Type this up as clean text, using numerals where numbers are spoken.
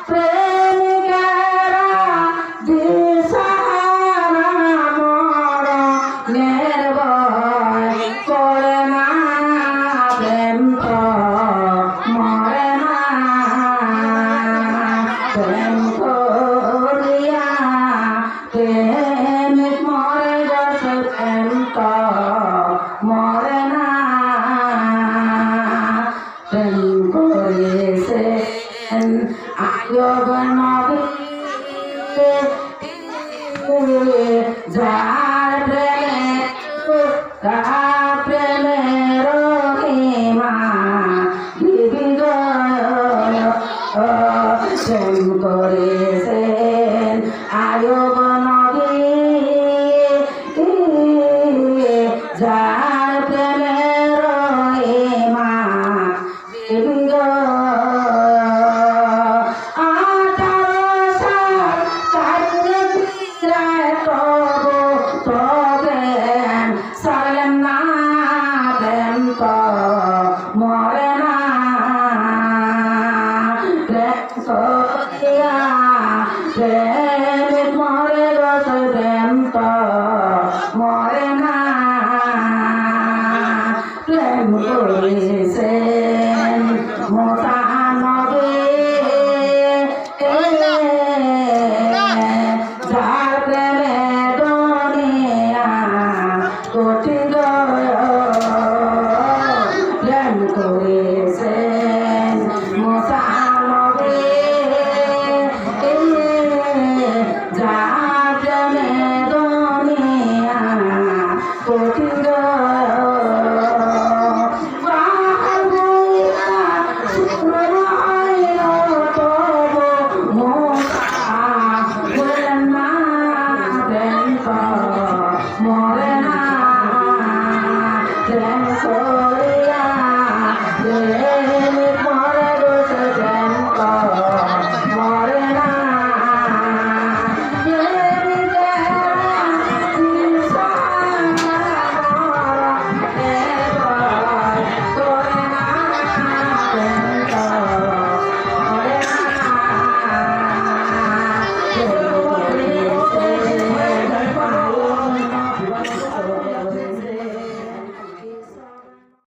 প্রেমিকেরা দিশাহারা মরণের ভয় করে না, প্রেম তো মরে না, প্রেম করিয়া প্রেমিক মরে গেছে, প্রেম তো মরে না, প্রেম করেছেন আয়ুব নবী যার প্রেমে তার প্রেমের মহিমা বিবিধ, প্রেম করেছেন আয়ুব নবী যার প্রেমের মহিমা বিবিধ। 18 সাল কাটতে ফিরায় তবু প্রেম সারলেন না, প্রেম তো মরে না, প্রেম